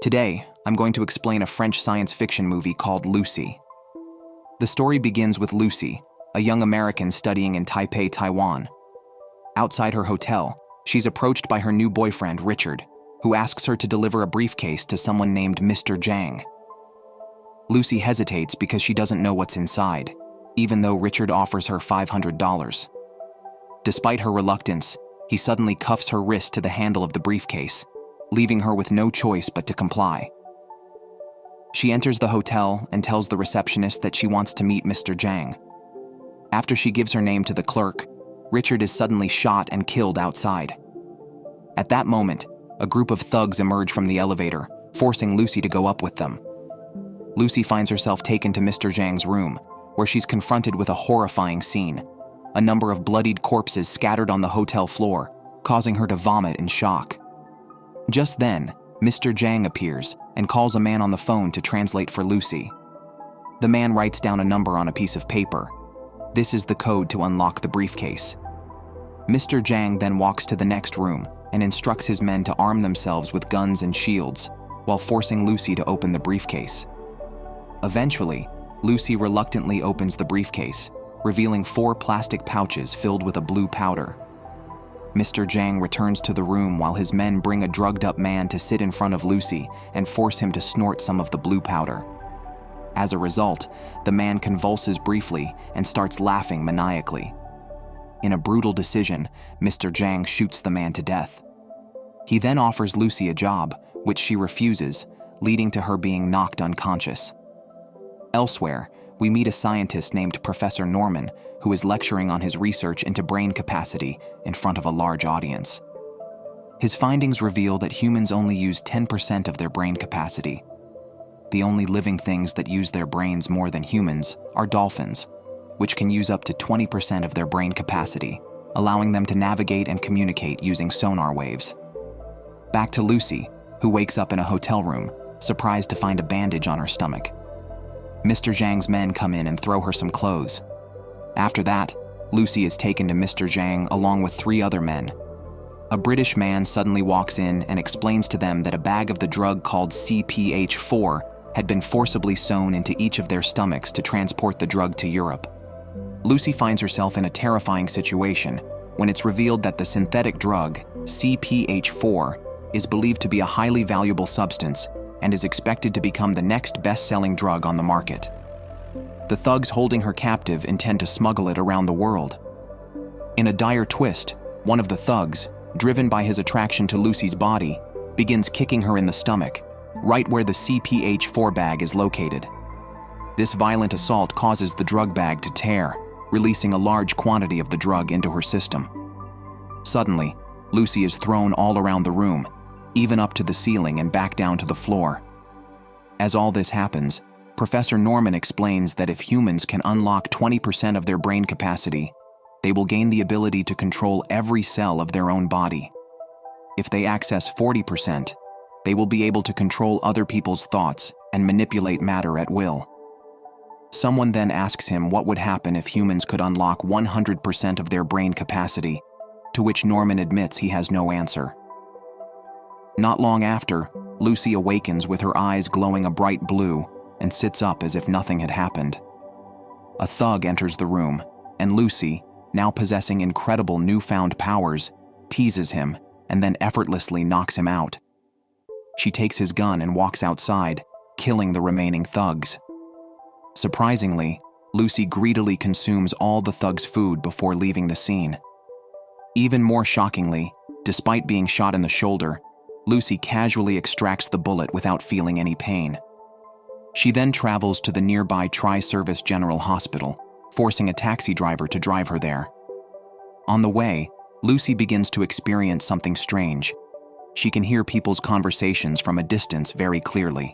Today, I'm going to explain a French science fiction movie called Lucy. The story begins with Lucy, a young American studying in Taipei, Taiwan. Outside her hotel, she's approached by her new boyfriend, Richard, who asks her to deliver a briefcase to someone named Mr. Zhang. Lucy hesitates because she doesn't know what's inside, even though Richard offers her $500. Despite her reluctance, he suddenly cuffs her wrist to the handle of the briefcase, leaving her with no choice but to comply. She enters the hotel and tells the receptionist that she wants to meet Mr. Zhang. After she gives her name to the clerk, Richard is suddenly shot and killed outside. At that moment, a group of thugs emerge from the elevator, forcing Lucy to go up with them. Lucy finds herself taken to Mr. Zhang's room, where she's confronted with a horrifying scene: a number of bloodied corpses scattered on the hotel floor, causing her to vomit in shock. Just then, Mr. Zhang appears and calls a man on the phone to translate for Lucy. The man writes down a number on a piece of paper. This is the code to unlock the briefcase. Mr. Zhang then walks to the next room and instructs his men to arm themselves with guns and shields, while forcing Lucy to open the briefcase. Eventually, Lucy reluctantly opens the briefcase, revealing 4 plastic pouches filled with a blue powder. Mr. Zhang returns to the room while his men bring a drugged-up man to sit in front of Lucy and force him to snort some of the blue powder. As a result, the man convulses briefly and starts laughing maniacally. In a brutal decision, Mr. Zhang shoots the man to death. He then offers Lucy a job, which she refuses, leading to her being knocked unconscious. Elsewhere, we meet a scientist named Professor Norman, who is lecturing on his research into brain capacity in front of a large audience. His findings reveal that humans only use 10% of their brain capacity. The only living things that use their brains more than humans are dolphins, which can use up to 20% of their brain capacity, allowing them to navigate and communicate using sonar waves. Back to Lucy, who wakes up in a hotel room, surprised to find a bandage on her stomach. Mr. Zhang's men come in and throw her some clothes. After that, Lucy is taken to Mr. Zhang along with 3 other men. A British man suddenly walks in and explains to them that a bag of the drug called CPH4 had been forcibly sewn into each of their stomachs to transport the drug to Europe. Lucy finds herself in a terrifying situation when it's revealed that the synthetic drug, CPH4, is believed to be a highly valuable substance and is expected to become the next best-selling drug on the market. The thugs holding her captive intend to smuggle it around the world. In a dire twist, one of the thugs, driven by his attraction to Lucy's body, begins kicking her in the stomach, right where the CPH4 bag is located. This violent assault causes the drug bag to tear, releasing a large quantity of the drug into her system. Suddenly, Lucy is thrown all around the room, even up to the ceiling and back down to the floor. As all this happens, Professor Norman explains that if humans can unlock 20% of their brain capacity, they will gain the ability to control every cell of their own body. If they access 40%, they will be able to control other people's thoughts and manipulate matter at will. Someone then asks him what would happen if humans could unlock 100% of their brain capacity, to which Norman admits he has no answer. Not long after, Lucy awakens with her eyes glowing a bright blue and sits up as if nothing had happened. A thug enters the room, and Lucy, now possessing incredible newfound powers, teases him and then effortlessly knocks him out. She takes his gun and walks outside, killing the remaining thugs. Surprisingly, Lucy greedily consumes all the thugs' food before leaving the scene. Even more shockingly, despite being shot in the shoulder, Lucy casually extracts the bullet without feeling any pain. She then travels to the nearby Tri-Service General Hospital, forcing a taxi driver to drive her there. On the way, Lucy begins to experience something strange. She can hear people's conversations from a distance very clearly.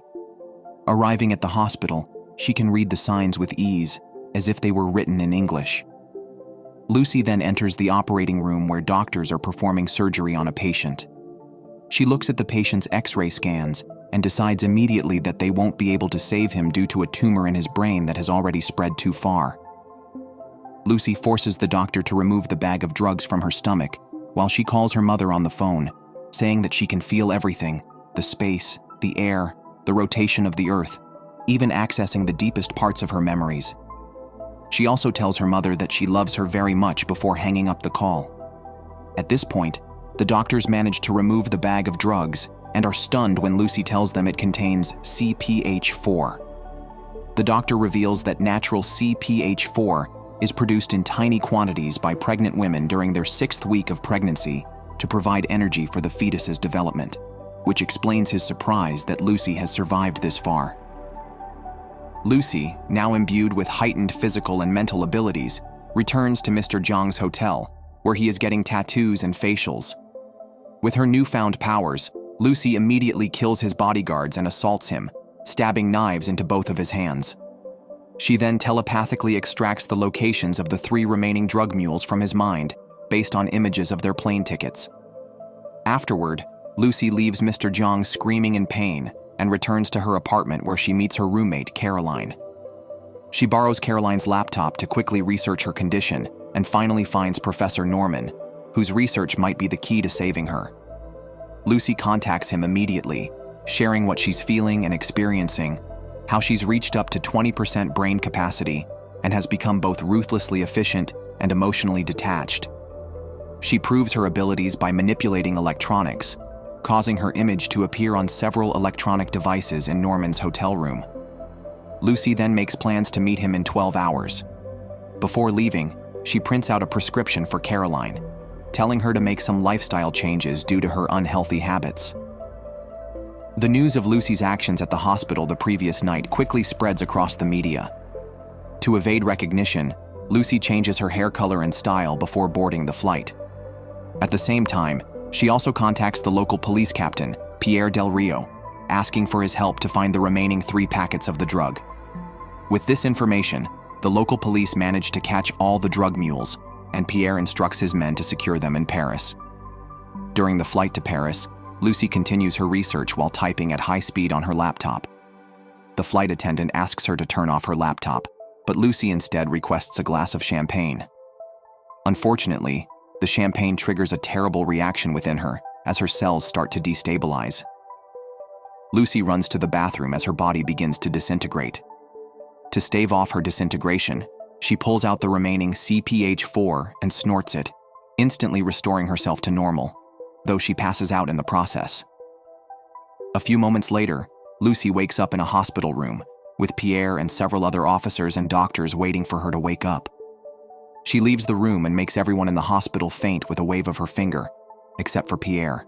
Arriving at the hospital, she can read the signs with ease, as if they were written in English. Lucy then enters the operating room where doctors are performing surgery on a patient. She looks at the patient's X-ray scans and decides immediately that they won't be able to save him due to a tumor in his brain that has already spread too far. Lucy forces the doctor to remove the bag of drugs from her stomach while she calls her mother on the phone, saying that she can feel everything, the space, the air, the rotation of the earth, even accessing the deepest parts of her memories. She also tells her mother that she loves her very much before hanging up the call. At this point, the doctors manage to remove the bag of drugs and are stunned when Lucy tells them it contains CPH4. The doctor reveals that natural CPH4 is produced in tiny quantities by pregnant women during their 6th week of pregnancy to provide energy for the fetus's development, which explains his surprise that Lucy has survived this far. Lucy, now imbued with heightened physical and mental abilities, returns to Mr. Zhang's hotel, where he is getting tattoos and facials. With her newfound powers, Lucy immediately kills his bodyguards and assaults him, stabbing knives into both of his hands. She then telepathically extracts the locations of the 3 remaining drug mules from his mind, based on images of their plane tickets. Afterward, Lucy leaves Mr. Zhang screaming in pain and returns to her apartment where she meets her roommate, Caroline. She borrows Caroline's laptop to quickly research her condition and finally finds Professor Norman, whose research might be the key to saving her. Lucy contacts him immediately, sharing what she's feeling and experiencing, how she's reached up to 20% brain capacity and has become both ruthlessly efficient and emotionally detached. She proves her abilities by manipulating electronics, causing her image to appear on several electronic devices in Norman's hotel room. Lucy then makes plans to meet him in 12 hours. Before leaving, she prints out a prescription for Caroline, telling her to make some lifestyle changes due to her unhealthy habits. The news of Lucy's actions at the hospital the previous night quickly spreads across the media. To evade recognition, Lucy changes her hair color and style before boarding the flight. At the same time, she also contacts the local police captain, Pierre Del Rio, asking for his help to find the remaining 3 packets of the drug. With this information, the local police manage to catch all the drug mules, and Pierre instructs his men to secure them in Paris. During the flight to Paris, Lucy continues her research while typing at high speed on her laptop. The flight attendant asks her to turn off her laptop, but Lucy instead requests a glass of champagne. Unfortunately, the champagne triggers a terrible reaction within her as her cells start to destabilize. Lucy runs to the bathroom as her body begins to disintegrate. To stave off her disintegration, she pulls out the remaining CPH4 and snorts it, instantly restoring herself to normal, though she passes out in the process. A few moments later, Lucy wakes up in a hospital room, with Pierre and several other officers and doctors waiting for her to wake up. She leaves the room and makes everyone in the hospital faint with a wave of her finger, except for Pierre.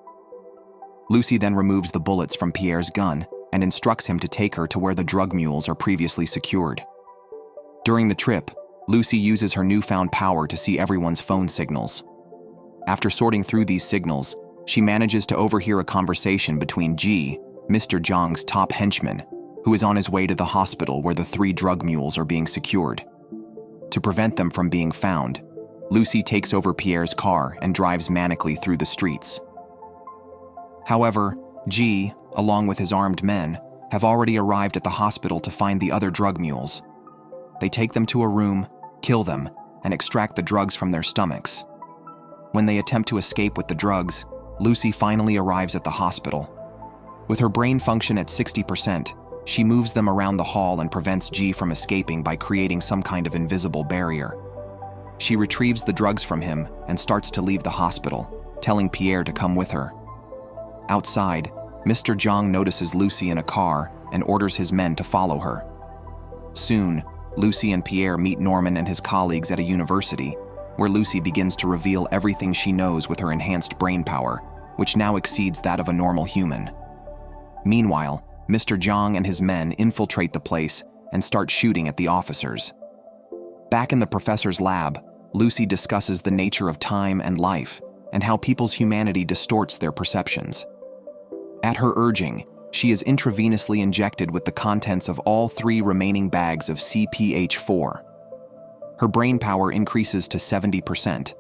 Lucy then removes the bullets from Pierre's gun and instructs him to take her to where the drug mules are previously secured. During the trip, Lucy uses her newfound power to see everyone's phone signals. After sorting through these signals, she manages to overhear a conversation between G, Mr. Zhang's top henchman, who is on his way to the hospital where the 3 drug mules are being secured. To prevent them from being found, Lucy takes over Pierre's car and drives manically through the streets. However, G, along with his armed men, have already arrived at the hospital to find the other drug mules. They take them to a room, kill them, and extract the drugs from their stomachs. When they attempt to escape with the drugs, Lucy finally arrives at the hospital. With her brain function at 60%, she moves them around the hall and prevents G from escaping by creating some kind of invisible barrier. She retrieves the drugs from him and starts to leave the hospital, telling Pierre to come with her. Outside, Mr. Zhang notices Lucy in a car and orders his men to follow her. Soon, Lucy and Pierre meet Norman and his colleagues at a university, where Lucy begins to reveal everything she knows with her enhanced brain power, which now exceeds that of a normal human. Meanwhile, Mr. Zhang and his men infiltrate the place and start shooting at the officers. Back in the professor's lab, Lucy discusses the nature of time and life and how people's humanity distorts their perceptions. At her urging, she is intravenously injected with the contents of all 3 remaining bags of CPH4. Her brain power increases to 70%,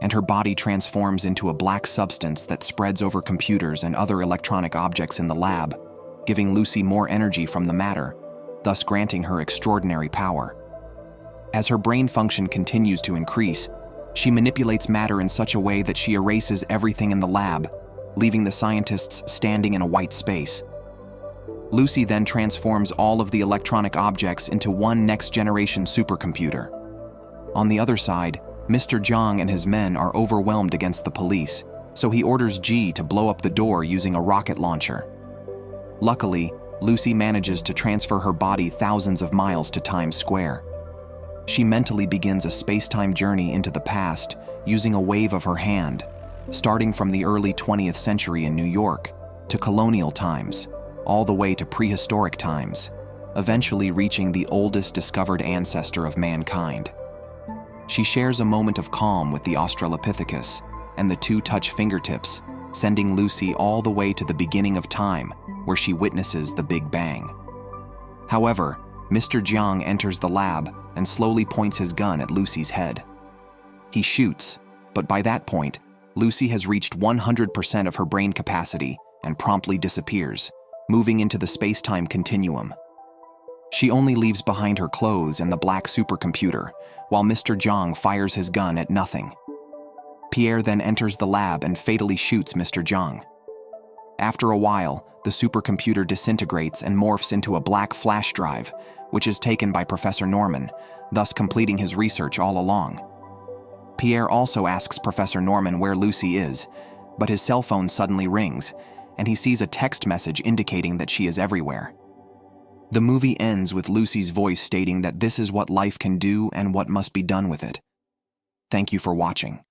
and her body transforms into a black substance that spreads over computers and other electronic objects in the lab, giving Lucy more energy from the matter, thus granting her extraordinary power. As her brain function continues to increase, she manipulates matter in such a way that she erases everything in the lab, leaving the scientists standing in a white space. Lucy then transforms all of the electronic objects into one next-generation supercomputer. On the other side, Mr. Jiang and his men are overwhelmed against the police, so he orders Ji to blow up the door using a rocket launcher. Luckily, Lucy manages to transfer her body thousands of miles to Times Square. She mentally begins a space-time journey into the past using a wave of her hand, starting from the early 20th century in New York to colonial times, all the way to prehistoric times, eventually reaching the oldest discovered ancestor of mankind. She shares a moment of calm with the Australopithecus, and the two touch fingertips, sending Lucy all the way to the beginning of time, where she witnesses the Big Bang. However, Mr. Jiang enters the lab and slowly points his gun at Lucy's head. He shoots, but by that point, Lucy has reached 100% of her brain capacity and promptly disappears, moving into the space-time continuum. She only leaves behind her clothes and the black supercomputer, while Mr. Jiang fires his gun at nothing. Pierre then enters the lab and fatally shoots Mr. Jiang. After a while, the supercomputer disintegrates and morphs into a black flash drive, which is taken by Professor Norman, thus completing his research all along. Pierre also asks Professor Norman where Lucy is, but his cell phone suddenly rings, and he sees a text message indicating that she is everywhere. The movie ends with Lucy's voice stating that this is what life can do and what must be done with it. Thank you for watching.